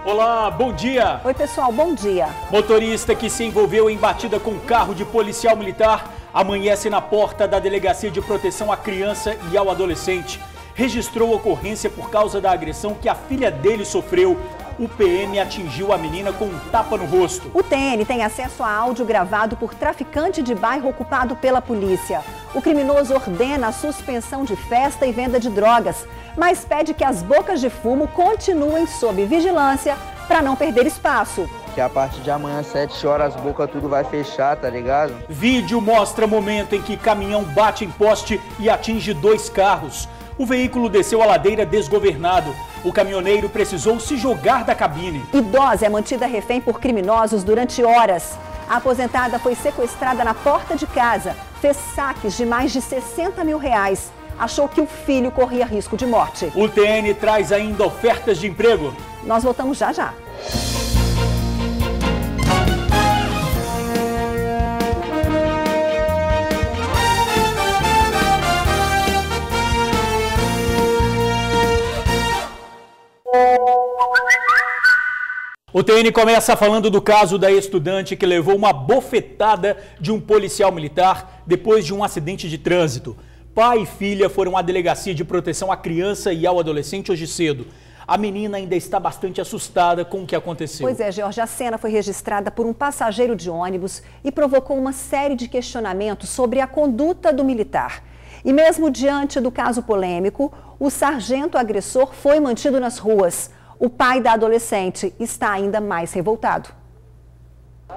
Olá, bom dia. Oi, pessoal, bom dia. Motorista que se envolveu em batida com carro de policial militar amanhece na porta da Delegacia de Proteção à Criança e ao Adolescente. Registrou ocorrência por causa da agressão que a filha dele sofreu. O PM atingiu a menina com um tapa no rosto. O TN tem acesso a áudio gravado por traficante de bairro ocupado pela polícia. O criminoso ordena a suspensão de festa e venda de drogas, mas pede que as bocas de fumo continuem sob vigilância para não perder espaço. Que a partir de amanhã, às 7 horas, as bocas tudo vai fechar, tá ligado? Vídeo mostra momento em que caminhão bate em poste e atinge 2 carros. O veículo desceu a ladeira desgovernado. O caminhoneiro precisou se jogar da cabine. Idosa é mantida refém por criminosos durante horas. A aposentada foi sequestrada na porta de casa, fez saques de mais de R$60 mil. Achou que o filho corria risco de morte. O TN traz ainda ofertas de emprego. Nós voltamos já já. O TN começa falando do caso da estudante que levou uma bofetada de um policial militar depois de um acidente de trânsito. Pai e filha foram à Delegacia de Proteção à Criança e ao Adolescente hoje cedo. A menina ainda está bastante assustada com o que aconteceu. Pois é, Jorge, a cena foi registrada por um passageiro de ônibus e provocou uma série de questionamentos sobre a conduta do militar. E mesmo diante do caso polêmico, o sargento agressor foi mantido nas ruas. O pai da adolescente está ainda mais revoltado.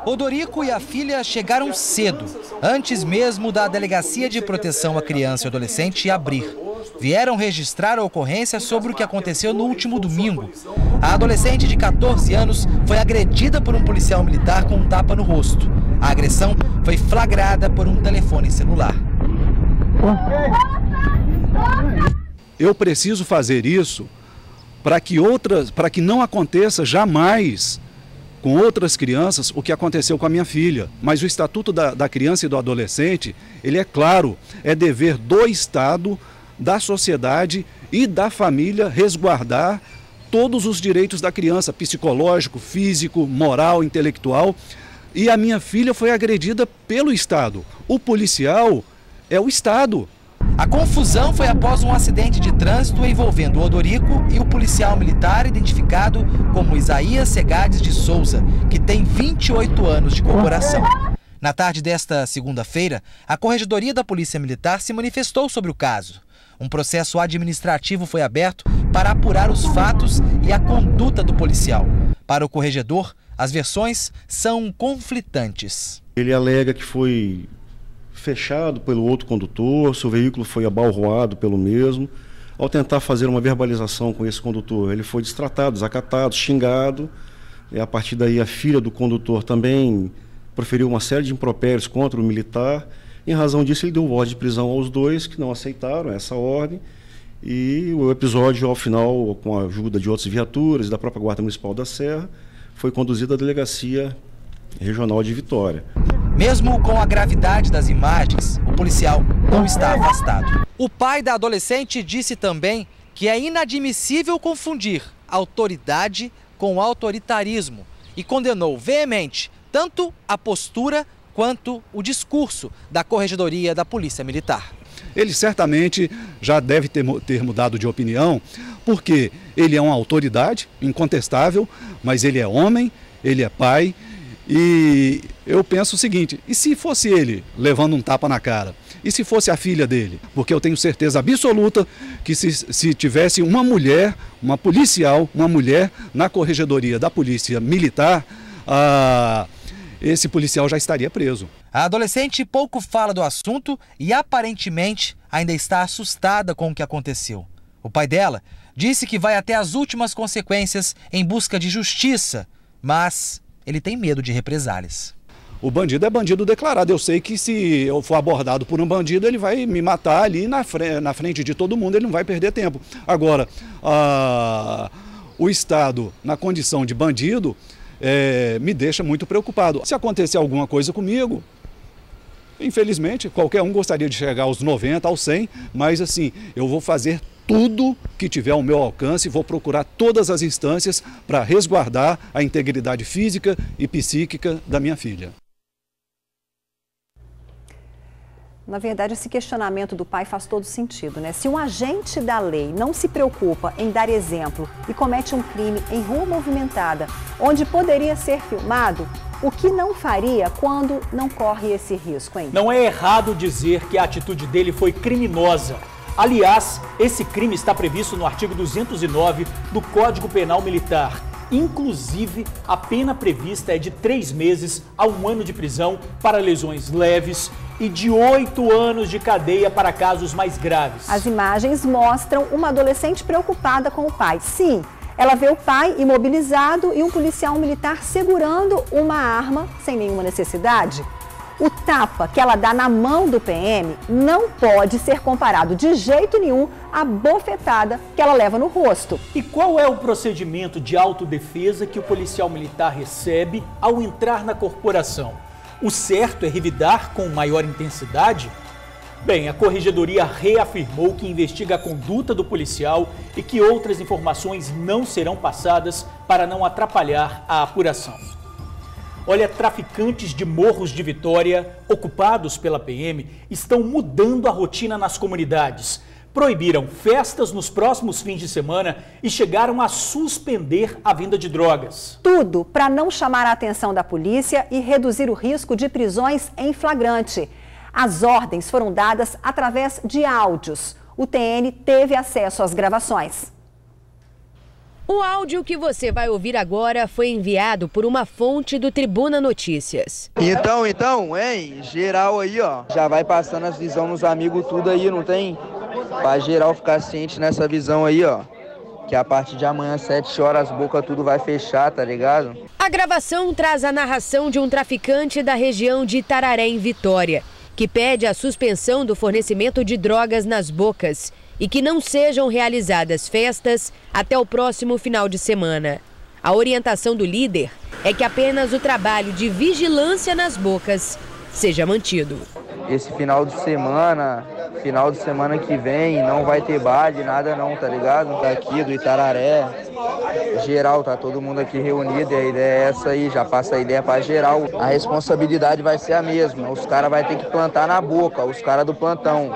Odorico e a filha chegaram cedo, antes mesmo da Delegacia de Proteção à Criança e Adolescente abrir. Vieram registrar a ocorrência sobre o que aconteceu no último domingo. A adolescente de 14 anos foi agredida por um policial militar com um tapa no rosto. A agressão foi flagrada por um telefone celular. Eu preciso fazer isso para que não aconteça jamais com outras crianças o que aconteceu com a minha filha. Mas o Estatuto da Criança e do Adolescente, ele é claro, é dever do Estado, da sociedade e da família resguardar todos os direitos da criança, psicológico, físico, moral, intelectual. E a minha filha foi agredida pelo Estado. O policial é o Estado. A confusão foi após um acidente de trânsito envolvendo o Odorico e o policial militar identificado como Isaías Segades de Souza, que tem 28 anos de corporação. Na tarde desta segunda-feira, a Corregedoria da Polícia Militar se manifestou sobre o caso. Um processo administrativo foi aberto para apurar os fatos e a conduta do policial. Para o corregedor, as versões são conflitantes. Ele alega que foi fechado pelo outro condutor, seu veículo foi abalroado pelo mesmo. Ao tentar fazer uma verbalização com esse condutor, ele foi destratado, desacatado, xingado. E a partir daí a filha do condutor também proferiu uma série de impropérios contra o militar. Em razão disso, ele deu ordem de prisão aos dois, que não aceitaram essa ordem. E o episódio, ao final, com a ajuda de outras viaturas e da própria Guarda Municipal da Serra, foi conduzido à Delegacia Regional de Vitória. Mesmo com a gravidade das imagens, o policial não está afastado. O pai da adolescente disse também que é inadmissível confundir autoridade com autoritarismo e condenou veemente tanto a postura quanto o discurso da Corregedoria da Polícia Militar. Ele certamente já deve ter mudado de opinião, porque ele é uma autoridade incontestável, mas ele é homem, ele é pai. E eu penso o seguinte, e se fosse ele levando um tapa na cara? E se fosse a filha dele? Porque eu tenho certeza absoluta que se tivesse uma mulher, uma policial, uma mulher na Corregedoria da Polícia Militar, esse policial já estaria preso. A adolescente pouco fala do assunto e aparentemente ainda está assustada com o que aconteceu. O pai dela disse que vai até as últimas consequências em busca de justiça, mas ele tem medo de represálias. O bandido é bandido declarado. Eu sei que se eu for abordado por um bandido, ele vai me matar ali na frente de todo mundo, ele não vai perder tempo. Agora, o Estado, na condição de bandido, me deixa muito preocupado. Se acontecer alguma coisa comigo, Infelizmente, qualquer um gostaria de chegar aos 90, aos 100, mas assim, eu vou fazer tudo que tiver ao meu alcance, vou procurar todas as instâncias para resguardar a integridade física e psíquica da minha filha. Na verdade, esse questionamento do pai faz todo sentido, né? Se um agente da lei não se preocupa em dar exemplo e comete um crime em rua movimentada, onde poderia ser filmado, o que não faria quando não corre esse risco, hein? Não é errado dizer que a atitude dele foi criminosa. Aliás, esse crime está previsto no artigo 209 do Código Penal Militar. Inclusive, a pena prevista é de 3 meses a 1 ano de prisão para lesões leves e de 8 anos de cadeia para casos mais graves. As imagens mostram uma adolescente preocupada com o pai. Sim, ela vê o pai imobilizado e um policial militar segurando uma arma sem nenhuma necessidade. O tapa que ela dá na mão do PM não pode ser comparado de jeito nenhum à bofetada que ela leva no rosto. E qual é o procedimento de autodefesa que o policial militar recebe ao entrar na corporação? O certo é revidar com maior intensidade? Bem, a Corregedoria reafirmou que investiga a conduta do policial e que outras informações não serão passadas para não atrapalhar a apuração. Olha, traficantes de Morros de Vitória, ocupados pela PM, estão mudando a rotina nas comunidades. Proibiram festas nos próximos fins de semana e chegaram a suspender a venda de drogas. Tudo para não chamar a atenção da polícia e reduzir o risco de prisões em flagrante. As ordens foram dadas através de áudios. O TN teve acesso às gravações. O áudio que você vai ouvir agora foi enviado por uma fonte do Tribuna Notícias. Então, hein? Geral aí, ó. Já vai passando as visões nos amigos tudo aí, não tem? Pra geral ficar ciente nessa visão aí, ó. Que a partir de amanhã, 7 horas, as bocas tudo vai fechar, tá ligado? A gravação traz a narração de um traficante da região de Itararé, em Vitória, que pede a suspensão do fornecimento de drogas nas bocas e que não sejam realizadas festas até o próximo final de semana. A orientação do líder é que apenas o trabalho de vigilância nas bocas seja mantido. Esse final de semana que vem, não vai ter baile, nada não, tá ligado? Daqui do Itararé, geral, tá todo mundo aqui reunido e a ideia é essa aí, já passa a ideia pra geral. A responsabilidade vai ser a mesma, os caras vão ter que plantar na boca, os caras do plantão.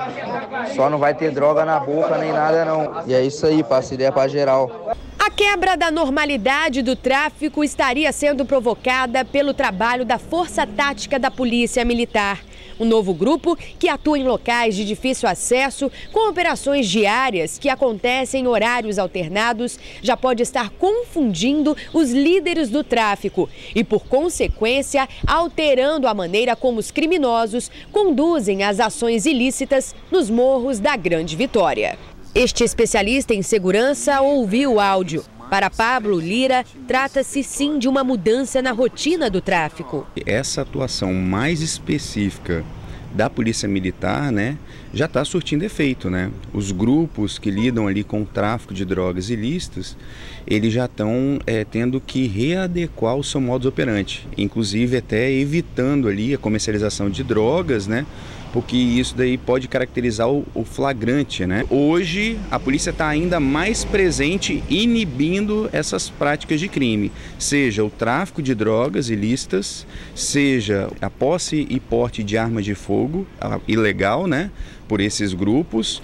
Só não vai ter droga na boca nem nada não. E é isso aí, passa a ideia pra geral. A quebra da normalidade do tráfico estaria sendo provocada pelo trabalho da Força Tática da Polícia Militar. Um novo grupo que atua em locais de difícil acesso, com operações diárias que acontecem em horários alternados, já pode estar confundindo os líderes do tráfico e, por consequência, alterando a maneira como os criminosos conduzem as ações ilícitas nos morros da Grande Vitória. Este especialista em segurança ouviu o áudio. Para Pablo Lira, trata-se sim de uma mudança na rotina do tráfico. Essa atuação mais específica da Polícia Militar, né, já está surtindo efeito, né? Os grupos que lidam ali com o tráfico de drogas ilícitas, eles já estão tendo que readequar o seu modus operandi, inclusive até evitando ali a comercialização de drogas, né? Porque isso daí pode caracterizar o flagrante, né? Hoje, a polícia está ainda mais presente inibindo essas práticas de crime, seja o tráfico de drogas ilícitas, seja a posse e porte de armas de fogo ilegal, né? Por esses grupos,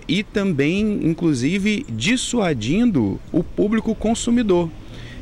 e também, inclusive, dissuadindo o público consumidor.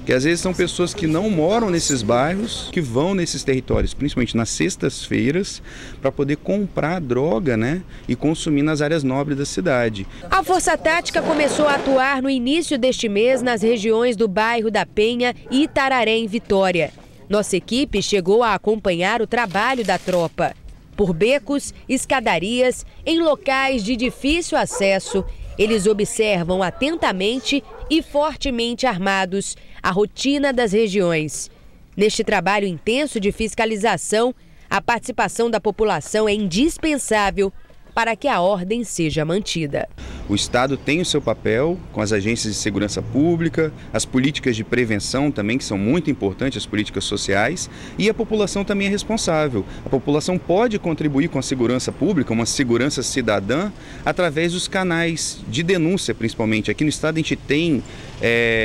Que às vezes são pessoas que não moram nesses bairros, que vão nesses territórios, principalmente nas sextas-feiras, para poder comprar droga, né, e consumir nas áreas nobres da cidade. A Força Tática começou a atuar no início deste mês nas regiões do bairro da Penha e Itararé, em Vitória. Nossa equipe chegou a acompanhar o trabalho da tropa. Por becos, escadarias, em locais de difícil acesso, eles observam atentamente e fortemente armados a rotina das regiões. Neste trabalho intenso de fiscalização, a participação da população é indispensável para que a ordem seja mantida. O Estado tem o seu papel com as agências de segurança pública, as políticas de prevenção também, que são muito importantes, as políticas sociais, e a população também é responsável. A população pode contribuir com a segurança pública, uma segurança cidadã, através dos canais de denúncia, principalmente. Aqui no Estado a gente tem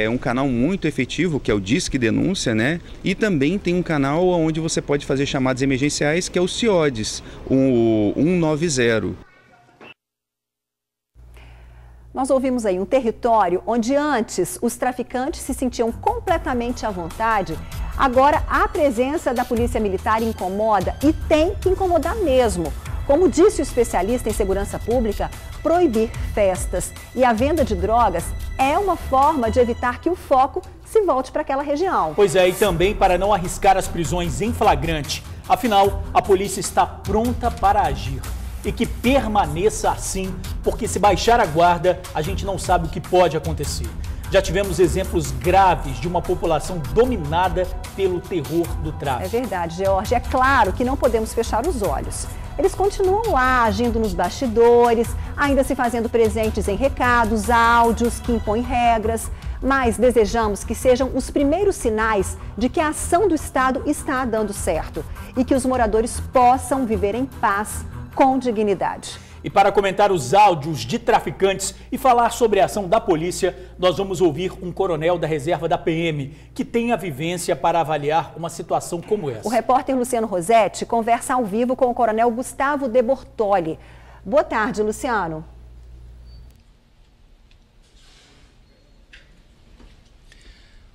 um canal muito efetivo, que é o Disque Denúncia, né? E também tem um canal onde você pode fazer chamadas emergenciais, que é o CIODES, o 190. Nós ouvimos aí um território onde antes os traficantes se sentiam completamente à vontade. Agora a presença da Polícia Militar incomoda e tem que incomodar mesmo. Como disse o especialista em segurança pública, proibir festas e a venda de drogas é uma forma de evitar que o foco se volte para aquela região. Pois é, e também para não arriscar as prisões em flagrante. Afinal, a polícia está pronta para agir. E que permaneça assim, porque se baixar a guarda, a gente não sabe o que pode acontecer. Já tivemos exemplos graves de uma população dominada pelo terror do tráfico. É verdade, George. É claro que não podemos fechar os olhos. Eles continuam lá, agindo nos bastidores, ainda se fazendo presentes em recados, áudios que impõem regras. Mas desejamos que sejam os primeiros sinais de que a ação do Estado está dando certo e que os moradores possam viver em paz, com dignidade. E para comentar os áudios de traficantes e falar sobre a ação da polícia, nós vamos ouvir um coronel da reserva da PM, que tem a vivência para avaliar uma situação como essa. O repórter Luciano Rosetti conversa ao vivo com o coronel Gustavo de Bortoli. Boa tarde, Luciano.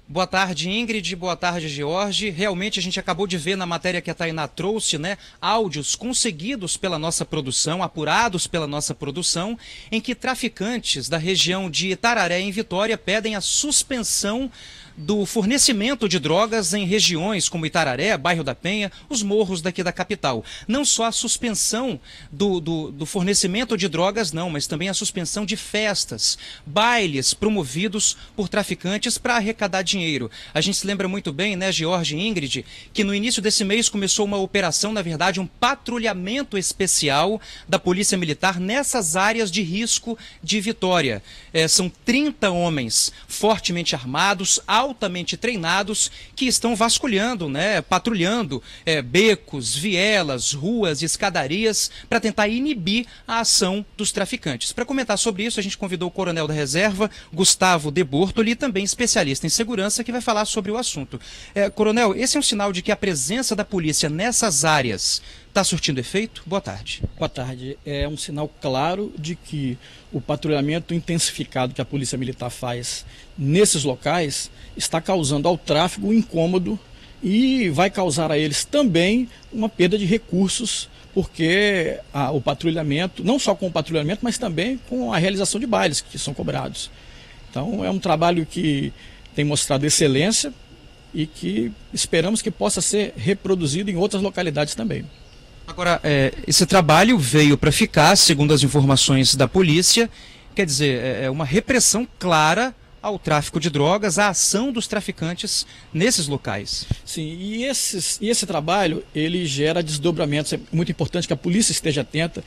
Boa tarde, Ingrid. Boa tarde, George. Realmente a gente acabou de ver na matéria que a Tainá trouxe, né, áudios conseguidos pela nossa produção, apurados pela nossa produção, em que traficantes da região de Itararé, em Vitória, pedem a suspensão do fornecimento de drogas em regiões como Itararé, Bairro da Penha, os morros daqui da capital. Não só a suspensão do fornecimento de drogas, não, mas também a suspensão de festas, bailes promovidos por traficantes para arrecadar dinheiro. A gente se lembra muito bem, né, George e Ingrid, que no início desse mês começou uma operação, na verdade, um patrulhamento especial da Polícia Militar nessas áreas de risco de Vitória. São 30 homens fortemente armados, altamente treinados, que estão vasculhando, né, patrulhando becos, vielas, ruas, escadarias, para tentar inibir a ação dos traficantes. Para comentar sobre isso, a gente convidou o coronel da reserva, Gustavo de Bortoli, também especialista em segurança, que vai falar sobre o assunto. Coronel, esse é um sinal de que a presença da polícia nessas áreas está surtindo efeito? Boa tarde. Boa tarde. É um sinal claro de que o patrulhamento intensificado que a Polícia Militar faz nesses locais está causando ao tráfego um incômodo e vai causar a eles também uma perda de recursos, porque o patrulhamento, não só com o patrulhamento, mas também com a realização de bailes que são cobrados. Então é um trabalho que tem mostrado excelência e que esperamos que possa ser reproduzido em outras localidades também. Agora, esse trabalho veio para ficar, segundo as informações da polícia, quer dizer, é uma repressão clara ao tráfico de drogas, à ação dos traficantes nesses locais. Sim, e esse trabalho, ele gera desdobramentos. É muito importante que a polícia esteja atenta,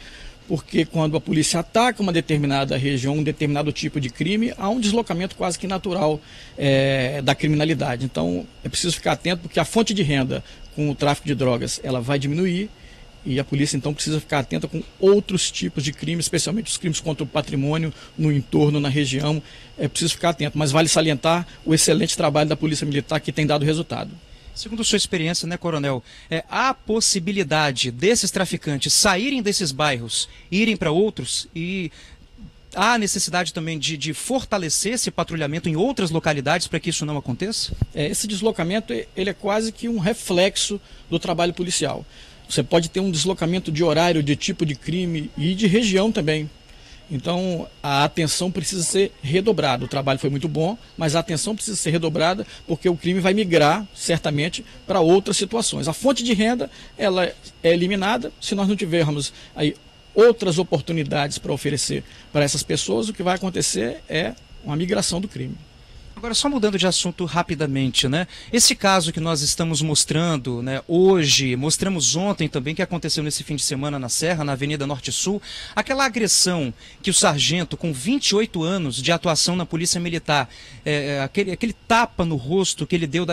porque quando a polícia ataca uma determinada região, um determinado tipo de crime, há um deslocamento quase que natural da criminalidade. Então, é preciso ficar atento, porque a fonte de renda com o tráfico de drogas, ela vai diminuir, e a polícia, então, precisa ficar atenta com outros tipos de crimes, especialmente os crimes contra o patrimônio no entorno, na região. É preciso ficar atento, mas vale salientar o excelente trabalho da Polícia Militar, que tem dado resultado. Segundo sua experiência, né, coronel, há possibilidade desses traficantes saírem desses bairros, irem para outros, e há necessidade também de fortalecer esse patrulhamento em outras localidades para que isso não aconteça? Esse deslocamento, ele é quase que um reflexo do trabalho policial. Você pode ter um deslocamento de horário, de tipo de crime e de região também. Então, a atenção precisa ser redobrada. O trabalho foi muito bom, mas a atenção precisa ser redobrada, porque o crime vai migrar, certamente, para outras situações. A fonte de renda, ela é eliminada. Se nós não tivermos aí outras oportunidades para oferecer para essas pessoas, o que vai acontecer é uma migração do crime. Agora, só mudando de assunto rapidamente, né? Esse caso que nós estamos mostrando, né, hoje, mostramos ontem também, que aconteceu nesse fim de semana na Serra, na Avenida Norte Sul, aquela agressão que o sargento, com 28 anos de atuação na Polícia Militar, aquele tapa no rosto que ele deu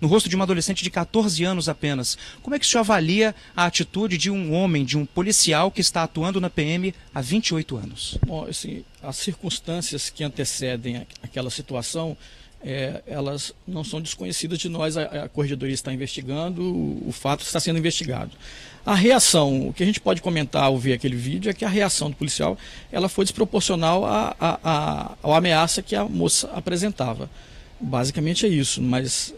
no rosto de uma adolescente de 14 anos apenas. Como é que o senhor avalia a atitude de um homem, de um policial que está atuando na PM há 28 anos? Bom, assim, as circunstâncias que antecedem aquela situação, elas não são desconhecidas de nós. A Corregedoria está investigando, o fato está sendo investigado. A reação, o que a gente pode comentar ao ver aquele vídeo é que a reação do policial ela foi desproporcional à ameaça que a moça apresentava. Basicamente é isso, mas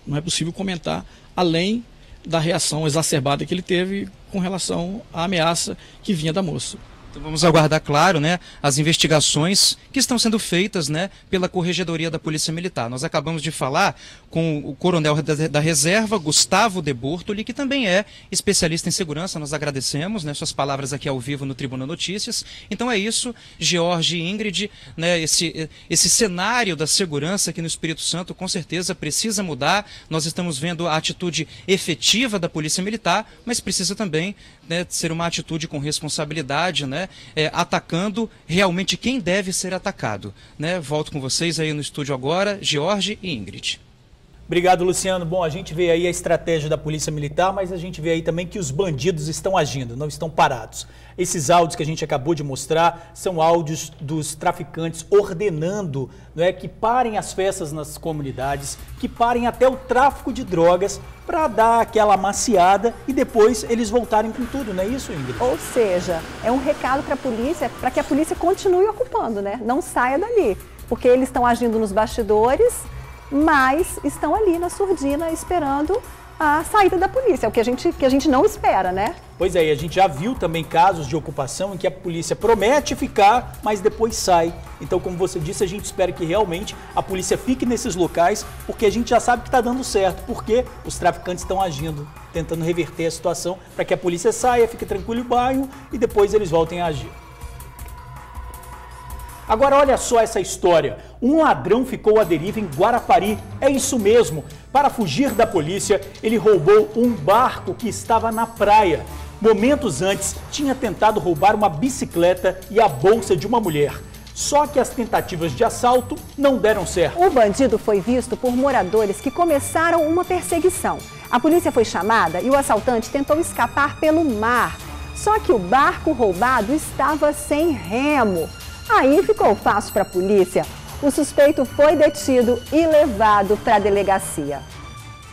não é possível comentar além da reação exacerbada que ele teve com relação à ameaça que vinha da moça. Então vamos aguardar, claro, né, as investigações que estão sendo feitas, né, pela Corregedoria da Polícia Militar. Nós acabamos de falar com o coronel da reserva, Gustavo de Bortoli, que também é especialista em segurança. Nós agradecemos, né, suas palavras aqui ao vivo no Tribuna Notícias. Então é isso, George e Ingrid, né, esse cenário da segurança aqui no Espírito Santo com certeza precisa mudar. Nós estamos vendo a atitude efetiva da Polícia Militar, mas precisa também, né, ser uma atitude com responsabilidade, né, atacando realmente quem deve ser atacado, né? Volto com vocês aí no estúdio agora, George e Ingrid. Obrigado, Luciano. Bom, a gente vê aí a estratégia da Polícia Militar, mas a gente vê aí também que os bandidos estão agindo, não estão parados. Esses áudios que a gente acabou de mostrar são áudios dos traficantes ordenando, não é, que parem as festas nas comunidades, que parem até o tráfico de drogas para dar aquela amaciada e depois eles voltarem com tudo, não é isso, Ingrid? Ou seja, é um recado para a polícia, para que a polícia continue ocupando, né? Não saia dali, porque eles estão agindo nos bastidores, mas estão ali na surdina esperando a saída da polícia, é o que a gente não espera, né? Pois é, e a gente já viu também casos de ocupação em que a polícia promete ficar, mas depois sai. Então, como você disse, a gente espera que realmente a polícia fique nesses locais, porque a gente já sabe que está dando certo, porque os traficantes estão agindo, tentando reverter a situação para que a polícia saia, fique tranquilo no bairro e depois eles voltem a agir. Agora olha só essa história, um ladrão ficou à deriva em Guarapari, é isso mesmo, para fugir da polícia ele roubou um barco que estava na praia. Momentos antes tinha tentado roubar uma bicicleta e a bolsa de uma mulher, só que as tentativas de assalto não deram certo. O bandido foi visto por moradores que começaram uma perseguição. A polícia foi chamada e o assaltante tentou escapar pelo mar, só que o barco roubado estava sem remo. Aí ficou fácil para a polícia. O suspeito foi detido e levado para a delegacia.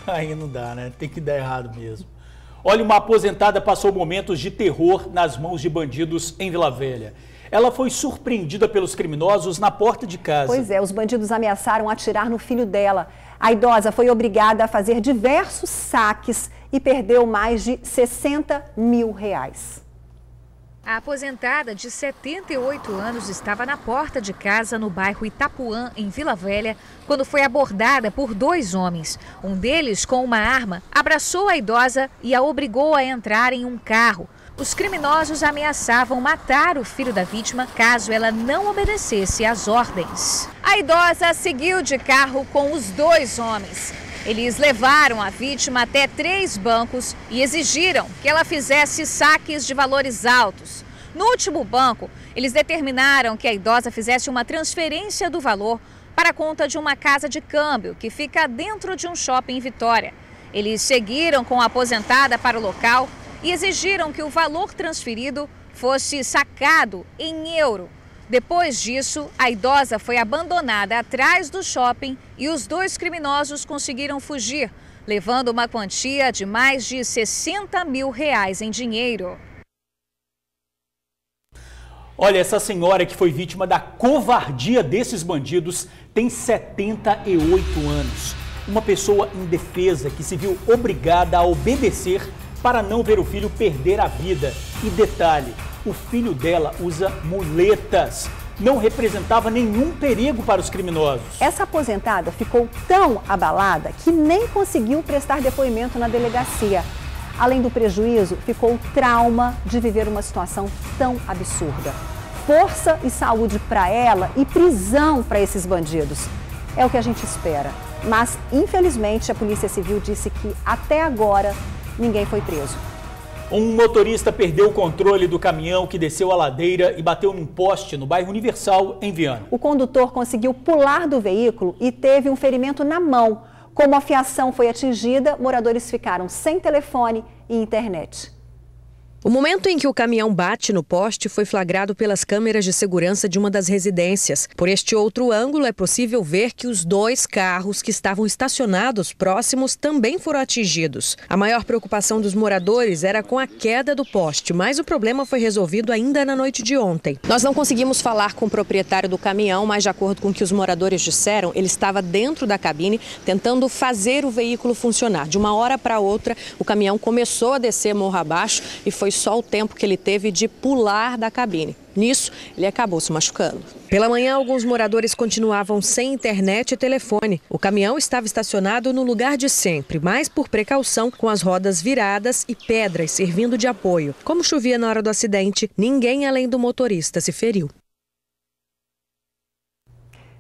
Aí não dá, né? Tem que dar errado mesmo. Olha, uma aposentada passou momentos de terror nas mãos de bandidos em Vila Velha. Ela foi surpreendida pelos criminosos na porta de casa. Pois é, os bandidos ameaçaram atirar no filho dela. A idosa foi obrigada a fazer diversos saques e perdeu mais de R$60 mil. A aposentada de 78 anos estava na porta de casa no bairro Itapuã, em Vila Velha, quando foi abordada por dois homens. Um deles, com uma arma, abraçou a idosa e a obrigou a entrar em um carro. Os criminosos ameaçavam matar o filho da vítima caso ela não obedecesse às ordens. A idosa seguiu de carro com os dois homens. Eles levaram a vítima até 3 bancos e exigiram que ela fizesse saques de valores altos. No último banco, eles determinaram que a idosa fizesse uma transferência do valor para a conta de uma casa de câmbio que fica dentro de um shopping em Vitória. Eles seguiram com a aposentada para o local e exigiram que o valor transferido fosse sacado em euro. Depois disso, a idosa foi abandonada atrás do shopping e os dois criminosos conseguiram fugir, levando uma quantia de mais de R$60 mil em dinheiro. Olha, essa senhora que foi vítima da covardia desses bandidos tem 78 anos. Uma pessoa indefesa que se viu obrigada a obedecer para não ver o filho perder a vida. E detalhe, o filho dela usa muletas. Não representava nenhum perigo para os criminosos. Essa aposentada ficou tão abalada que nem conseguiu prestar depoimento na delegacia. Além do prejuízo, ficou o trauma de viver uma situação tão absurda. força e saúde para ela e prisão para esses bandidos. É o que a gente espera. Mas, infelizmente, a Polícia Civil disse que até agora ninguém foi preso. Um motorista perdeu o controle do caminhão que desceu a ladeira e bateu num poste no bairro Universal, em Viana. O condutor conseguiu pular do veículo e teve um ferimento na mão. Como a fiação foi atingida, moradores ficaram sem telefone e internet. O momento em que o caminhão bate no poste foi flagrado pelas câmeras de segurança de uma das residências. Por este outro ângulo, é possível ver que os 2 carros que estavam estacionados próximos também foram atingidos. A maior preocupação dos moradores era com a queda do poste, mas o problema foi resolvido ainda na noite de ontem. Nós não conseguimos falar com o proprietário do caminhão, mas de acordo com o que os moradores disseram, ele estava dentro da cabine tentando fazer o veículo funcionar. De uma hora para outra, o caminhão começou a descer morro abaixo e foi só o tempo que ele teve de pular da cabine. Nisso, ele acabou se machucando. Pela manhã, alguns moradores continuavam sem internet e telefone. O caminhão estava estacionado no lugar de sempre, mas por precaução, com as rodas viradas e pedras servindo de apoio. Como chovia na hora do acidente, ninguém além do motorista se feriu.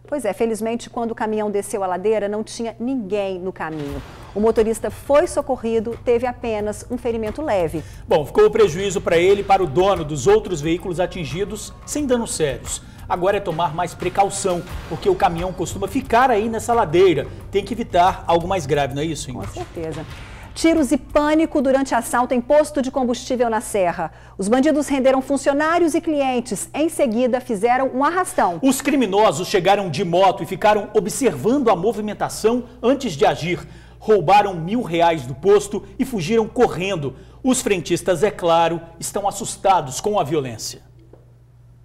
Pois é, felizmente, quando o caminhão desceu a ladeira, não tinha ninguém no caminho. O motorista foi socorrido, teve apenas um ferimento leve. Bom, ficou o prejuízo para ele e para o dono dos outros veículos atingidos, sem danos sérios. Agora é tomar mais precaução, porque o caminhão costuma ficar aí nessa ladeira. Tem que evitar algo mais grave, não é isso, Ingrid? Com certeza. Tiros e pânico durante assalto em posto de combustível na Serra. Os bandidos renderam funcionários e clientes. Em seguida, fizeram um arrastão. Os criminosos chegaram de moto e ficaram observando a movimentação antes de agir. Roubaram R$1.000 do posto e fugiram correndo. Os frentistas, é claro, estão assustados com a violência.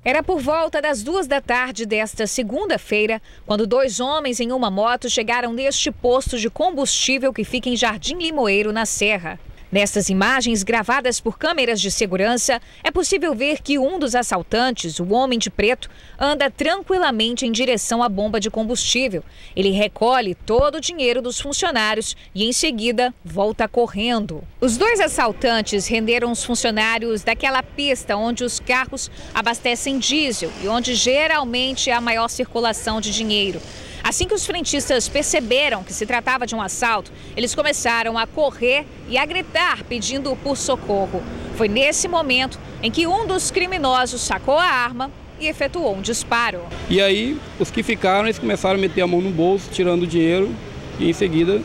Era por volta das 2 da tarde desta segunda-feira, quando 2 homens em uma moto chegaram neste posto de combustível que fica em Jardim Limoeiro, na Serra. Nestas imagens gravadas por câmeras de segurança, é possível ver que um dos assaltantes, o homem de preto, anda tranquilamente em direção à bomba de combustível. Ele recolhe todo o dinheiro dos funcionários e, em seguida, volta correndo. Os 2 assaltantes renderam os funcionários daquela pista onde os carros abastecem diesel e onde geralmente há maior circulação de dinheiro. Assim que os frentistas perceberam que se tratava de um assalto, eles começaram a correr e a gritar pedindo por socorro. Foi nesse momento em que um dos criminosos sacou a arma e efetuou um disparo. E aí, os que ficaram, eles começaram a meter a mão no bolso, tirando o dinheiro e em seguida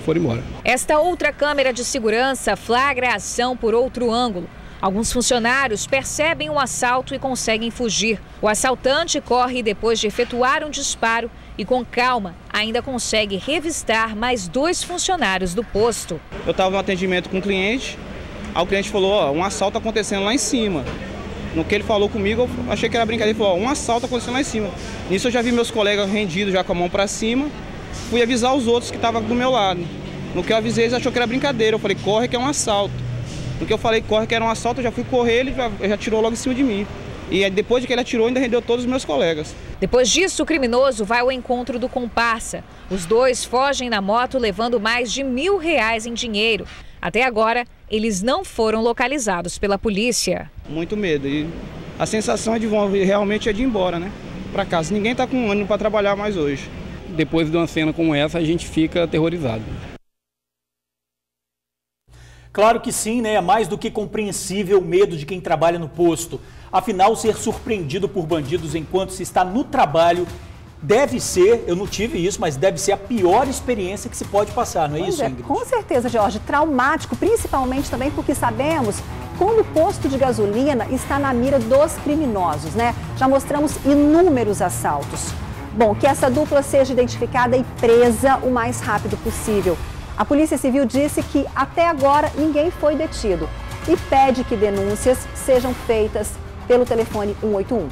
foram embora. Esta outra câmera de segurança flagra a ação por outro ângulo. Alguns funcionários percebem o assalto e conseguem fugir. O assaltante corre depois de efetuar um disparo e, com calma, ainda consegue revistar mais 2 funcionários do posto. Eu estava no atendimento com um cliente, aí o cliente falou, ó, um assalto acontecendo lá em cima. No que ele falou comigo, eu achei que era brincadeira. Ele falou, ó, um assalto acontecendo lá em cima. Nisso eu já vi meus colegas rendidos, já com a mão para cima. Fui avisar os outros que estavam do meu lado. No que eu avisei, eles acharam que era brincadeira. Eu falei, corre que é um assalto. No que eu falei, corre que era um assalto, eu já fui correr, ele já atirou logo em cima de mim. E aí, depois de que ele atirou, ainda rendeu todos os meus colegas. Depois disso, o criminoso vai ao encontro do comparsa. Os 2 fogem na moto levando mais de R$1.000 em dinheiro. Até agora, eles não foram localizados pela polícia. Muito medo. E a sensação realmente é de ir embora, né? Para casa. Ninguém está com ânimo para trabalhar mais hoje. Depois de uma cena como essa, a gente fica aterrorizado. Claro que sim, né? É mais do que compreensível o medo de quem trabalha no posto. Afinal, ser surpreendido por bandidos enquanto se está no trabalho deve ser, eu não tive isso, mas deve ser a pior experiência que se pode passar, não é isso, Ingrid? Com certeza, Jorge. Traumático, principalmente também porque sabemos como o posto de gasolina está na mira dos criminosos, né? Já mostramos inúmeros assaltos. Bom, que essa dupla seja identificada e presa o mais rápido possível. A Polícia Civil disse que até agora ninguém foi detido e pede que denúncias sejam feitas pelo telefone 181.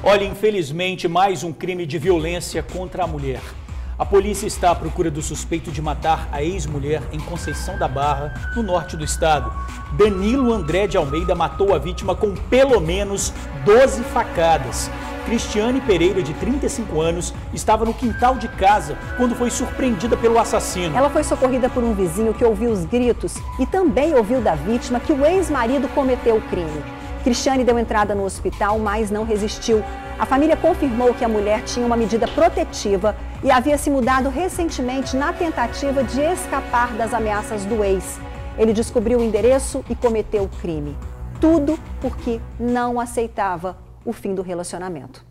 Olha, infelizmente, mais um crime de violência contra a mulher. A polícia está à procura do suspeito de matar a ex-mulher em Conceição da Barra, no norte do estado. Danilo André de Almeida matou a vítima com pelo menos 12 facadas. Cristiane Pereira, de 35 anos, estava no quintal de casa quando foi surpreendida pelo assassino. Ela foi socorrida por um vizinho que ouviu os gritos e também ouviu da vítima que o ex-marido cometeu o crime. Cristiane deu entrada no hospital, mas não resistiu. A família confirmou que a mulher tinha uma medida protetiva e havia se mudado recentemente na tentativa de escapar das ameaças do ex. Ele descobriu o endereço e cometeu o crime. Tudo porque não aceitava o fim do relacionamento.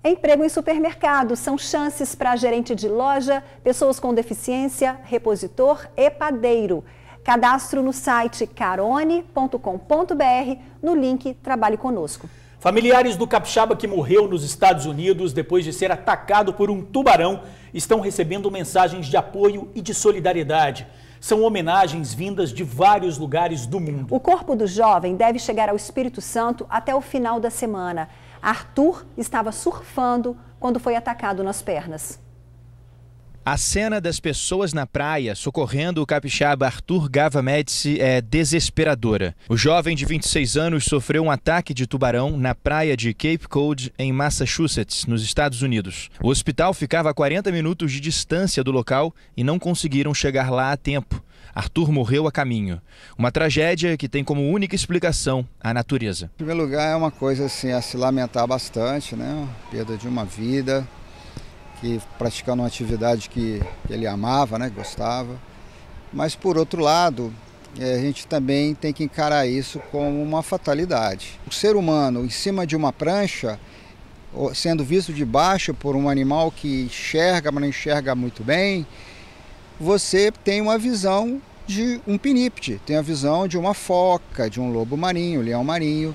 Emprego em supermercado são chances para gerente de loja, pessoas com deficiência, repositor e padeiro. Cadastro no site carone.com.br no link Trabalhe Conosco. Familiares do capixaba que morreu nos Estados Unidos depois de ser atacado por um tubarão estão recebendo mensagens de apoio e de solidariedade. São homenagens vindas de vários lugares do mundo. O corpo do jovem deve chegar ao Espírito Santo até o final da semana. Arthur estava surfando quando foi atacado nas pernas. A cena das pessoas na praia socorrendo o capixaba Arthur Gava Médici é desesperadora. O jovem de 26 anos sofreu um ataque de tubarão na praia de Cape Cod, em Massachusetts, nos Estados Unidos. O hospital ficava a 40 minutos de distância do local e não conseguiram chegar lá a tempo. Arthur morreu a caminho. Uma tragédia que tem como única explicação a natureza. Em primeiro lugar, é uma coisa assim, a se lamentar bastante, né? Perda de uma vida, que praticando uma atividade que ele amava, né? Gostava. Mas, por outro lado, a gente também tem que encarar isso como uma fatalidade. O ser humano em cima de uma prancha, sendo visto de baixo por um animal que enxerga, mas não enxerga muito bem, você tem uma visão de um pinípede, tem a visão de uma foca, de um lobo marinho, um leão marinho.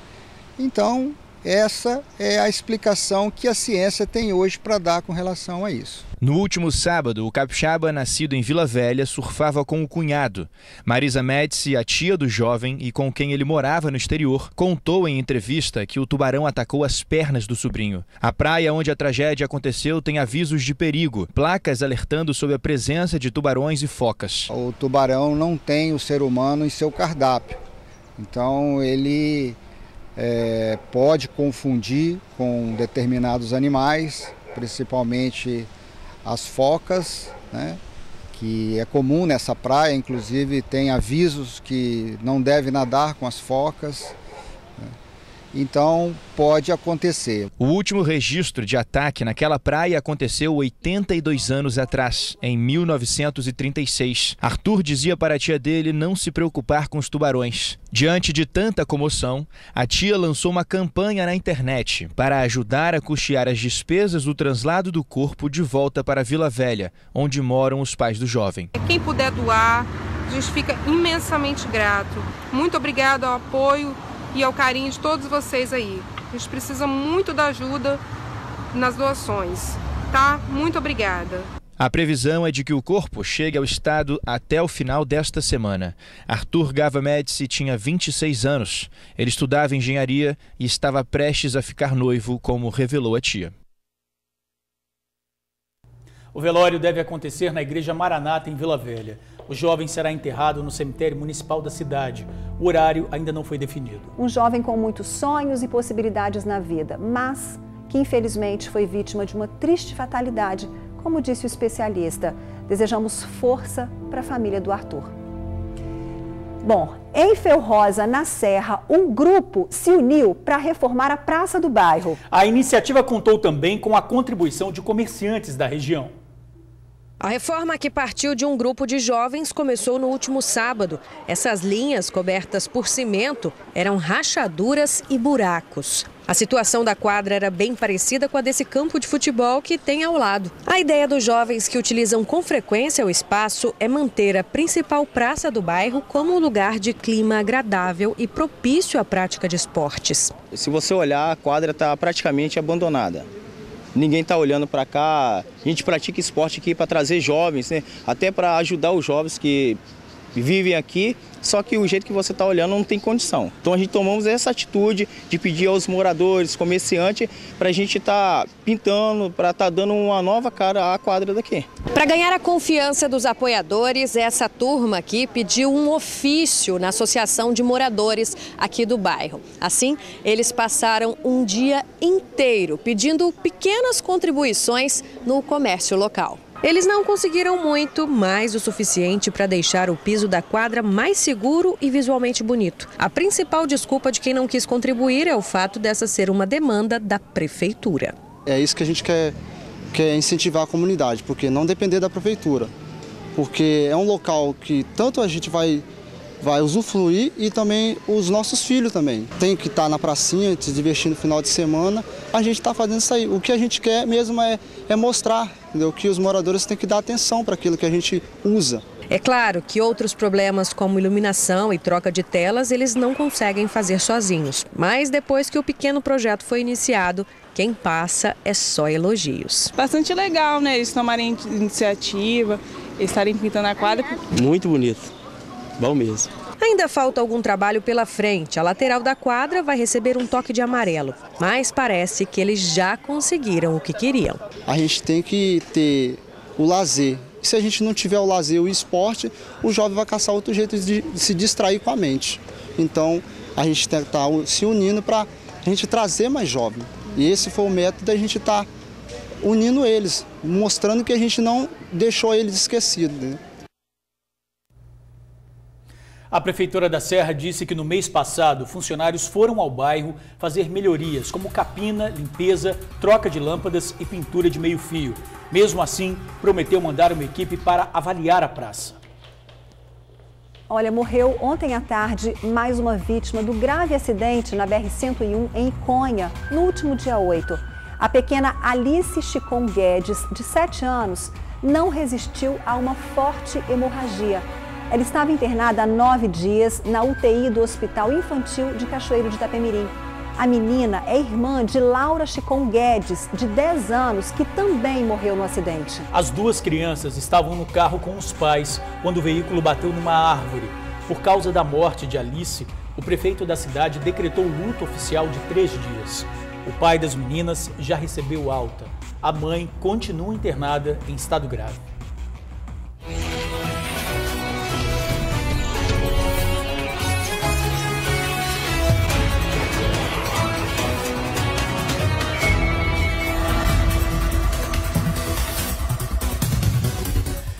Então, essa é a explicação que a ciência tem hoje para dar com relação a isso. No último sábado, o capixaba, nascido em Vila Velha, surfava com o cunhado. Marisa Médici, a tia do jovem e com quem ele morava no exterior, contou em entrevista que o tubarão atacou as pernas do sobrinho. A praia onde a tragédia aconteceu tem avisos de perigo, placas alertando sobre a presença de tubarões e focas. O tubarão não tem o ser humano em seu cardápio, então ele pode confundir com determinados animais, principalmente as focas, né, que é comum nessa praia, inclusive tem avisos que não deve nadar com as focas, né, então pode acontecer. O último registro de ataque naquela praia aconteceu 82 anos atrás, em 1936. Arthur dizia para a tia dele não se preocupar com os tubarões. Diante de tanta comoção, a tia lançou uma campanha na internet para ajudar a custear as despesas do translado do corpo de volta para Vila Velha, onde moram os pais do jovem. Quem puder doar, a gente fica imensamente grato. Muito obrigado ao apoio e ao carinho de todos vocês aí. A gente precisa muito da ajuda nas doações, tá? Muito obrigada. A previsão é de que o corpo chegue ao estado até o final desta semana. Arthur Gava Médici tinha 26 anos. Ele estudava engenharia e estava prestes a ficar noivo, como revelou a tia. O velório deve acontecer na Igreja Maranata, em Vila Velha. O jovem será enterrado no cemitério municipal da cidade. O horário ainda não foi definido. Um jovem com muitos sonhos e possibilidades na vida, mas que infelizmente foi vítima de uma triste fatalidade, como disse o especialista. Desejamos força para a família do Arthur. Bom, em Felrosa, na Serra, um grupo se uniu para reformar a praça do bairro. A iniciativa contou também com a contribuição de comerciantes da região. A reforma, que partiu de um grupo de jovens, começou no último sábado. Essas linhas, cobertas por cimento, eram rachaduras e buracos. A situação da quadra era bem parecida com a desse campo de futebol que tem ao lado. A ideia dos jovens que utilizam com frequência o espaço é manter a principal praça do bairro como um lugar de clima agradável e propício à prática de esportes. Se você olhar, a quadra está praticamente abandonada. Ninguém está olhando para cá. A gente pratica esporte aqui para trazer jovens, né? Até para ajudar os jovens que vivem aqui, só que o jeito que você está olhando não tem condição. Então a gente tomamos essa atitude de pedir aos moradores, comerciantes, para a gente estar pintando, para estar dando uma nova cara à quadra daqui. Para ganhar a confiança dos apoiadores, essa turma aqui pediu um ofício na Associação de Moradores aqui do bairro. Assim, eles passaram um dia inteiro pedindo pequenas contribuições no comércio local. Eles não conseguiram muito, mas o suficiente para deixar o piso da quadra mais seguro e visualmente bonito. A principal desculpa de quem não quis contribuir é o fato dessa ser uma demanda da prefeitura. É isso que a gente quer incentivar a comunidade, porque não depender da prefeitura. Porque é um local que tanto a gente vai usufruir e também os nossos filhos também. Tem que estar na pracinha, se divertir no final de semana, a gente está fazendo isso aí. O que a gente quer mesmo é mostrar, entendeu? Que os moradores têm que dar atenção para aquilo que a gente usa. É claro que outros problemas como iluminação e troca de telas eles não conseguem fazer sozinhos. Mas depois que o pequeno projeto foi iniciado, quem passa é só elogios. Bastante legal, né? Eles tomarem iniciativa, estarem pintando a quadra. Muito bonito. Bom mesmo. Ainda falta algum trabalho pela frente. A lateral da quadra vai receber um toque de amarelo. Mas parece que eles já conseguiram o que queriam. A gente tem que ter o lazer. Se a gente não tiver o lazer, o esporte, o jovem vai caçar outro jeito de se distrair com a mente. Então, a gente tem que estar se unindo para a gente trazer mais jovem. E esse foi o método da gente estar unindo eles, mostrando que a gente não deixou eles esquecidos, né? A Prefeitura da Serra disse que no mês passado, funcionários foram ao bairro fazer melhorias, como capina, limpeza, troca de lâmpadas e pintura de meio-fio. Mesmo assim, prometeu mandar uma equipe para avaliar a praça. Olha, morreu ontem à tarde mais uma vítima do grave acidente na BR-101 em Conha, no último dia 8. A pequena Alice Chicon Guedes, de 7 anos, não resistiu a uma forte hemorragia. Ela estava internada há 9 dias na UTI do Hospital Infantil de Cachoeiro de Itapemirim. A menina é irmã de Laura Chicon Guedes, de 10 anos, que também morreu no acidente. As duas crianças estavam no carro com os pais quando o veículo bateu numa árvore. Por causa da morte de Alice, o prefeito da cidade decretou luto oficial de 3 dias. O pai das meninas já recebeu alta. A mãe continua internada em estado grave.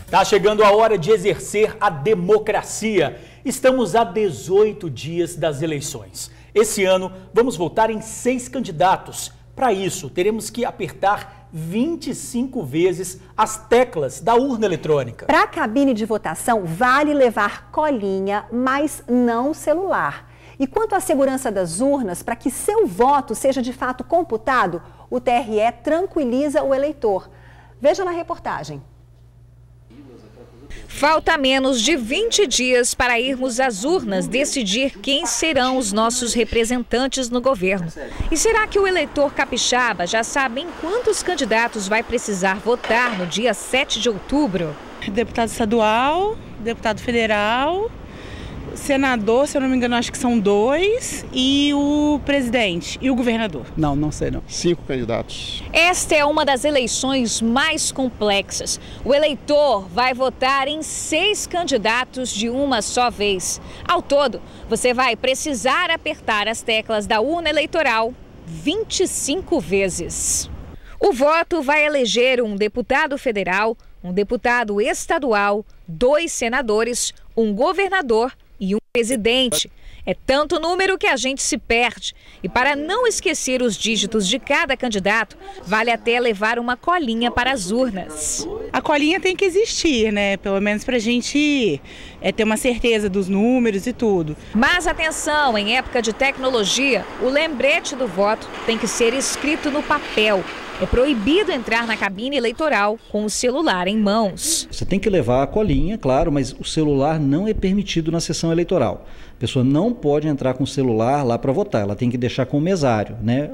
Está chegando a hora de exercer a democracia. Estamos a 18 dias das eleições. Esse ano, vamos votar em 6 candidatos. Para isso, teremos que apertar 25 vezes as teclas da urna eletrônica. Para a cabine de votação, vale levar colinha, mas não celular. E quanto à segurança das urnas, para que seu voto seja de fato computado, o TRE tranquiliza o eleitor. Veja na reportagem. Falta menos de 20 dias para irmos às urnas decidir quem serão os nossos representantes no governo. E será que o eleitor capixaba já sabe em quantos candidatos vai precisar votar no dia 7 de outubro? Deputado estadual, deputado federal, senador, se eu não me engano, acho que são 2, e o presidente e o governador. Não sei não. 5 candidatos. Esta é uma das eleições mais complexas. O eleitor vai votar em 6 candidatos de uma só vez. Ao todo, você vai precisar apertar as teclas da urna eleitoral 25 vezes. O voto vai eleger um deputado federal, um deputado estadual, 2 senadores, um governador e um presidente. É tanto número que a gente se perde. E para não esquecer os dígitos de cada candidato, vale até levar uma colinha para as urnas. A colinha tem que existir, né? Pelo menos para a gente ter uma certeza dos números e tudo. Mas atenção, em época de tecnologia, o lembrete do voto tem que ser escrito no papel. É proibido entrar na cabine eleitoral com o celular em mãos. Você tem que levar a colinha, claro, mas o celular não é permitido na sessão eleitoral. A pessoa não pode entrar com o celular lá para votar, ela tem que deixar com o mesário, né?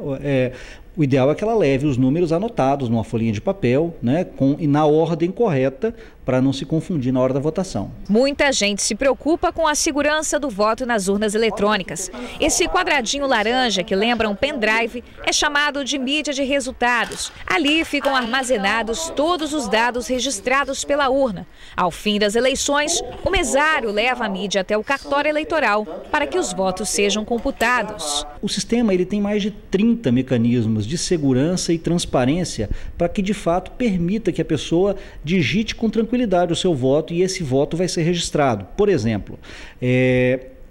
O ideal é que ela leve os números anotados numa folhinha de papel, né, e na ordem correta para não se confundir na hora da votação. Muita gente se preocupa com a segurança do voto nas urnas eletrônicas. Esse quadradinho laranja, que lembra um pendrive, é chamado de mídia de resultados. Ali ficam armazenados todos os dados registrados pela urna. Ao fim das eleições, o mesário leva a mídia até o cartório eleitoral para que os votos sejam computados. O sistema ele tem mais de 30 mecanismos de segurança e transparência para que, de fato, permita que a pessoa digite com tranquilidade o seu voto e esse voto vai ser registrado. Por exemplo,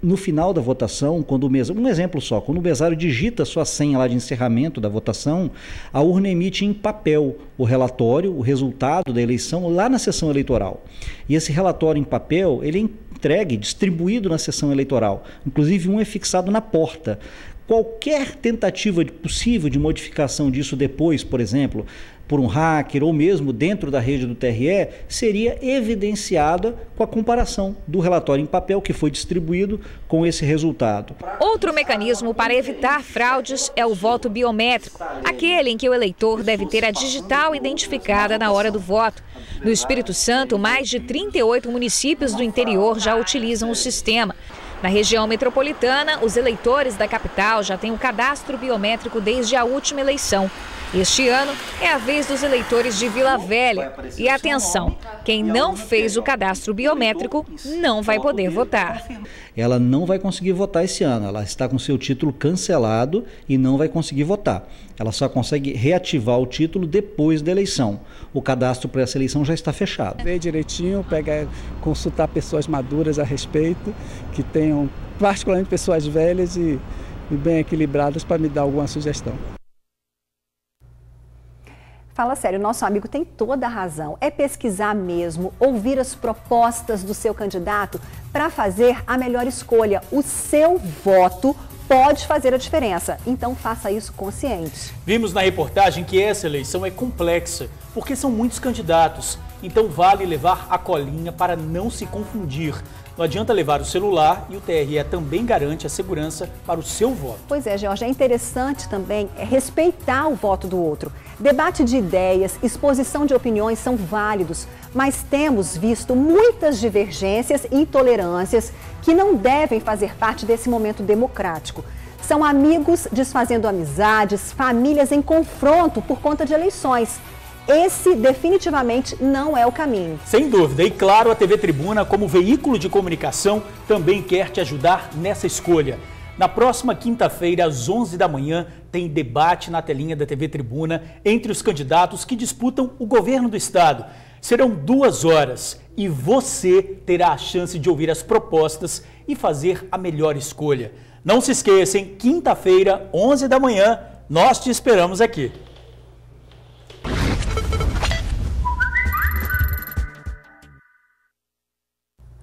no final da votação, quando um exemplo só, quando o mesário digita a sua senha lá de encerramento da votação, a urna emite em papel o relatório, o resultado da eleição lá na sessão eleitoral. E esse relatório em papel, ele é entregue, distribuído na sessão eleitoral. Inclusive, um é fixado na porta. Qualquer tentativa possível de modificação disso depois, por exemplo, por um hacker ou mesmo dentro da rede do TRE, seria evidenciada com a comparação do relatório em papel que foi distribuído com esse resultado. Outro mecanismo para evitar fraudes é o voto biométrico, aquele em que o eleitor deve ter a digital identificada na hora do voto. No Espírito Santo, mais de 38 municípios do interior já utilizam o sistema. Na região metropolitana, os eleitores da capital já têm o cadastro biométrico desde a última eleição. Este ano é a vez dos eleitores de Vila Velha. E atenção, quem não fez o cadastro biométrico não vai poder votar. Ela não vai conseguir votar esse ano, ela está com seu título cancelado e não vai conseguir votar. Ela só consegue reativar o título depois da eleição. O cadastro para essa eleição já está fechado. Ver direitinho, consultar pessoas maduras a respeito, que tenham particularmente pessoas velhas e bem equilibradas para me dar alguma sugestão. Fala sério, nosso amigo tem toda a razão. É pesquisar mesmo, ouvir as propostas do seu candidato para fazer a melhor escolha. O seu voto pode fazer a diferença, então faça isso consciente. Vimos na reportagem que essa eleição é complexa, porque são muitos candidatos. Então vale levar a colinha para não se confundir. Não adianta levar o celular e o TRE também garante a segurança para o seu voto. Pois é, Jorge, é interessante também respeitar o voto do outro. Debate de ideias, exposição de opiniões são válidos, mas temos visto muitas divergências e intolerâncias que não devem fazer parte desse momento democrático. São amigos desfazendo amizades, famílias em confronto por conta de eleições. Esse definitivamente não é o caminho. Sem dúvida. E claro, a TV Tribuna, como veículo de comunicação, também quer te ajudar nessa escolha. Na próxima quinta-feira, às 11 da manhã, tem debate na telinha da TV Tribuna entre os candidatos que disputam o governo do estado. Serão 2 horas e você terá a chance de ouvir as propostas e fazer a melhor escolha. Não se esqueça, hein? Quinta-feira, 11 da manhã, nós te esperamos aqui.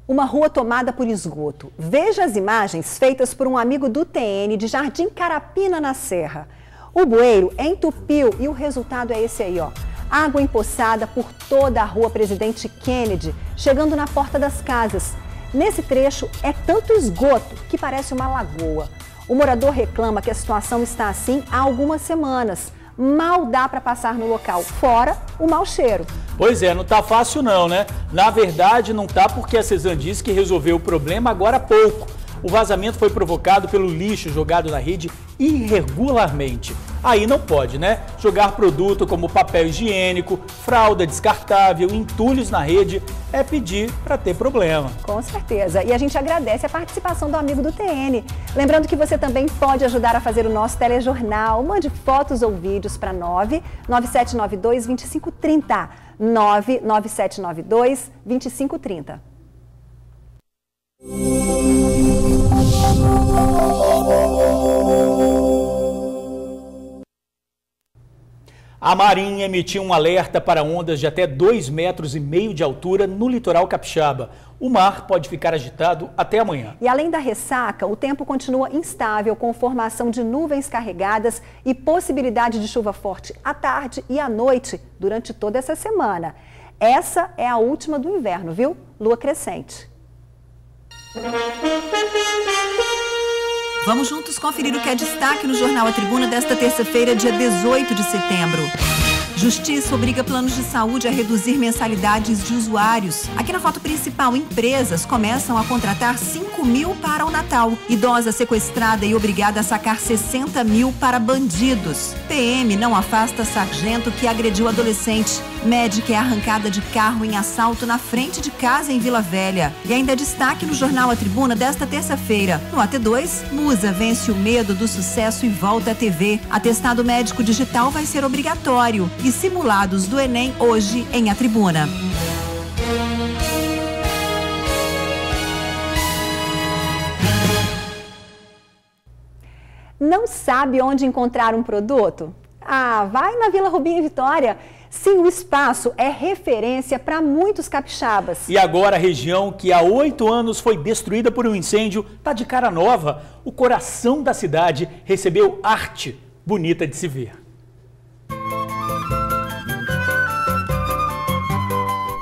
Uma rua tomada por esgoto. Veja as imagens feitas por um amigo do TN de Jardim Carapina, na Serra. O bueiro entupiu e o resultado é esse aí, ó. Água empoçada por toda a rua Presidente Kennedy, chegando na porta das casas. Nesse trecho é tanto esgoto que parece uma lagoa. O morador reclama que a situação está assim há algumas semanas. Mal dá para passar no local, fora o mau cheiro. Pois é, não tá fácil não, né? Na verdade, não tá porque a Cesan disse que resolveu o problema agora há pouco. O vazamento foi provocado pelo lixo jogado na rede irregularmente. Aí não pode, né? Jogar produto como papel higiênico, fralda descartável, entulhos na rede é pedir para ter problema. Com certeza. E a gente agradece a participação do amigo do TN. Lembrando que você também pode ajudar a fazer o nosso telejornal. Mande fotos ou vídeos para 99792-2530. 99792-2530. A Marinha emitiu um alerta para ondas de até 2,5 metros de altura no litoral capixaba. O mar pode ficar agitado até amanhã. E além da ressaca, o tempo continua instável, com formação de nuvens carregadas e possibilidade de chuva forte à tarde e à noite durante toda essa semana. Essa é a última do inverno, viu? Lua crescente. Vamos juntos conferir o que é destaque no Jornal A Tribuna desta terça-feira, dia 18 de setembro. Justiça obriga planos de saúde a reduzir mensalidades de usuários. Aqui na foto principal, empresas começam a contratar 5 mil para o Natal. Idosa sequestrada e obrigada a sacar 60 mil para bandidos. PM não afasta sargento que agrediu adolescente. Médica é arrancada de carro em assalto na frente de casa em Vila Velha. E ainda destaque no jornal A Tribuna desta terça-feira. No AT2, Musa vence o medo do sucesso e volta à TV. Atestado médico digital vai ser obrigatório. E simulados do Enem hoje em A Tribuna. Não sabe onde encontrar um produto? Vai na Vila Rubim em Vitória. Sim, o espaço é referência para muitos capixabas. E agora a região que há 8 anos foi destruída por um incêndio está de cara nova. O coração da cidade recebeu arte bonita de se ver.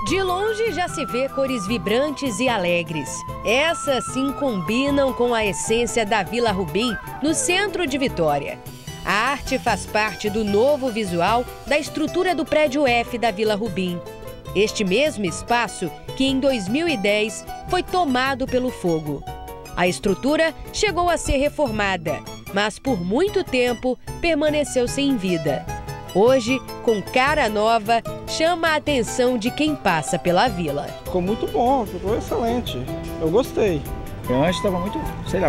De longe já se vê cores vibrantes e alegres. Essas sim combinam com a essência da Vila Rubim, no centro de Vitória. A arte faz parte do novo visual da estrutura do prédio F da Vila Rubim. Este mesmo espaço que em 2010 foi tomado pelo fogo. A estrutura chegou a ser reformada, mas por muito tempo permaneceu sem vida. Hoje, com cara nova, chama a atenção de quem passa pela vila. Ficou muito bom, ficou excelente. Eu gostei. Antes estava muito,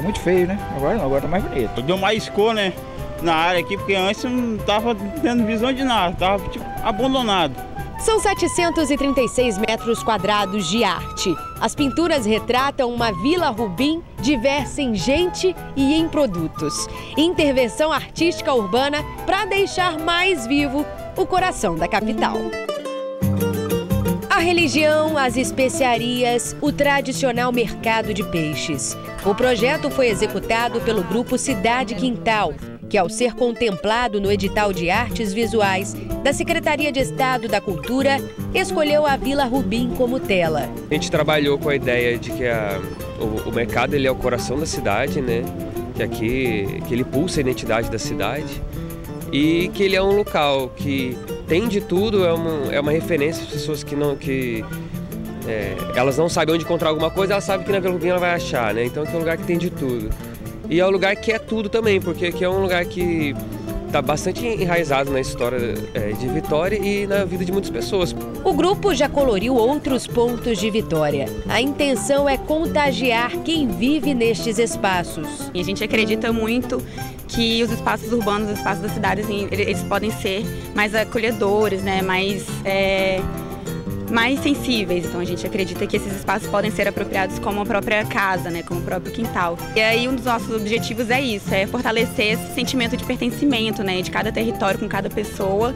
muito feio, né? Agora tá mais bonito. Deu mais cor, né? Na área aqui, porque antes não estava tendo visão de nada, estava tipo abandonado. São 736 metros quadrados de arte. As pinturas retratam uma Vila Rubim diversa em gente e em produtos. Intervenção artística urbana para deixar mais vivo o coração da capital. A religião, as especiarias, o tradicional mercado de peixes. O projeto foi executado pelo grupo Cidade Quintal, que ao ser contemplado no edital de artes visuais da Secretaria de Estado da Cultura, escolheu a Vila Rubim como tela. A gente trabalhou com a ideia de que o mercado ele é o coração da cidade, né? Que ele pulsa a identidade da cidade e que ele é um local que tem de tudo, é uma referência para as pessoas que elas não sabem onde encontrar alguma coisa, elas sabem que na Vila Rubim ela vai achar, né? Então que é um lugar que tem de tudo. E é um lugar que é tudo também, porque aqui é um lugar que está bastante enraizado na história de Vitória e na vida de muitas pessoas. O grupo já coloriu outros pontos de Vitória. A intenção é contagiar quem vive nestes espaços. E a gente acredita muito que os espaços urbanos, os espaços da cidade, assim, eles podem ser mais acolhedores, né? mais sensíveis. Então a gente acredita que esses espaços podem ser apropriados como a própria casa, né, como o próprio quintal. E aí um dos nossos objetivos é isso, é fortalecer esse sentimento de pertencimento, né, de cada território com cada pessoa.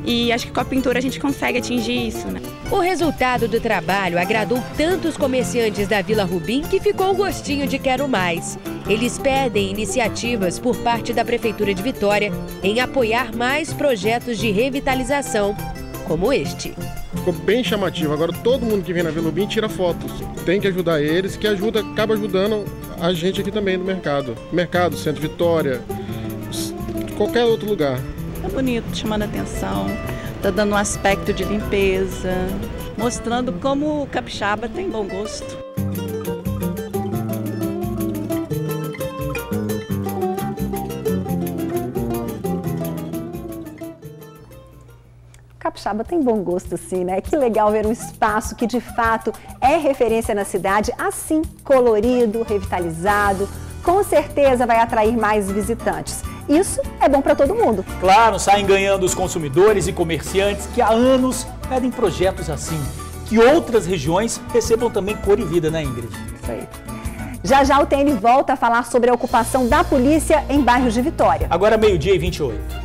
E acho que com a pintura a gente consegue atingir isso, né? O resultado do trabalho agradou tantos comerciantes da Vila Rubim que ficou o gostinho de quero mais. Eles pedem iniciativas por parte da Prefeitura de Vitória em apoiar mais projetos de revitalização, como este. Ficou bem chamativo. Agora todo mundo que vem na Vila Rubim tira fotos. Tem que ajudar eles, que acaba ajudando a gente aqui também no mercado. Mercado, Centro Vitória, qualquer outro lugar. Tá bonito, chamando a atenção, tá dando um aspecto de limpeza, mostrando como o capixaba tem bom gosto. Capixaba tem bom gosto, sim, né? Que legal ver um espaço que de fato é referência na cidade, assim, colorido, revitalizado. Com certeza vai atrair mais visitantes. Isso é bom para todo mundo. Claro, saem ganhando os consumidores e comerciantes que há anos pedem projetos assim. Que outras regiões recebam também cor e vida, né, Ingrid? Isso aí. Já já o TN volta a falar sobre a ocupação da polícia em bairros de Vitória. Agora 12h28.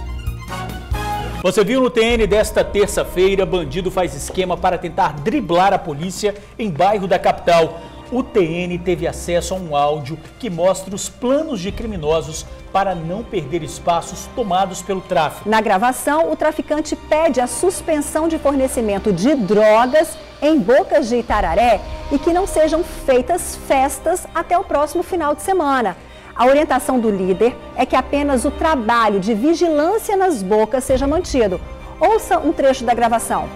Você viu no TN desta terça-feira, bandido faz esquema para tentar driblar a polícia em bairro da capital. O TN teve acesso a um áudio que mostra os planos de criminosos para não perder espaços tomados pelo tráfico. Na gravação, o traficante pede a suspensão de fornecimento de drogas em Bocas de Itararé e que não sejam feitas festas até o próximo final de semana. A orientação do líder é que apenas o trabalho de vigilância nas bocas seja mantido. Ouça um trecho da gravação.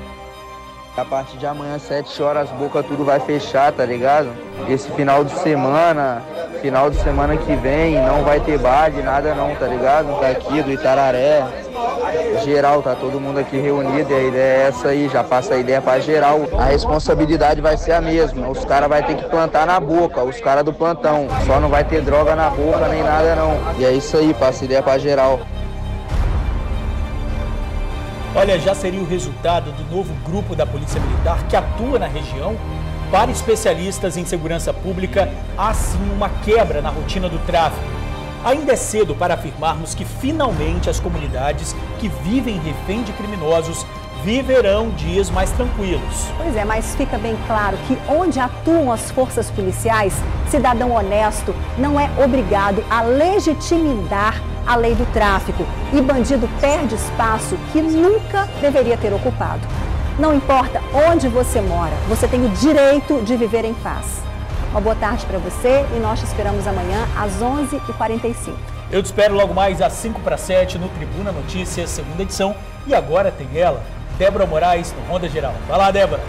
A partir de amanhã, 7 horas, as bocas tudo vai fechar, tá ligado? Esse final de semana que vem, não vai ter bar de nada não, tá ligado? Daqui do Itararé, geral, tá todo mundo aqui reunido e a ideia é essa aí, já passa a ideia pra geral. A responsabilidade vai ser a mesma, os caras vão ter que plantar na boca, os caras do plantão. Só não vai ter droga na boca nem nada não. E é isso aí, passa a ideia pra geral. Olha, já seria o resultado do novo grupo da Polícia Militar que atua na região. Para especialistas em segurança pública, há sim uma quebra na rotina do tráfico. Ainda é cedo para afirmarmos que finalmente as comunidades que vivem refém de criminosos viverão dias mais tranquilos. Pois é, mas fica bem claro que onde atuam as forças policiais, cidadão honesto não é obrigado a legitimar a lei do tráfico e bandido perde espaço que nunca deveria ter ocupado. Não importa onde você mora, você tem o direito de viver em paz. Uma boa tarde para você e nós te esperamos amanhã às 11h45. Eu te espero logo mais às 5:55 no Tribuna Notícias, segunda edição. E agora tem ela, Débora Moraes, no Ronda Geral. Vai lá, Débora!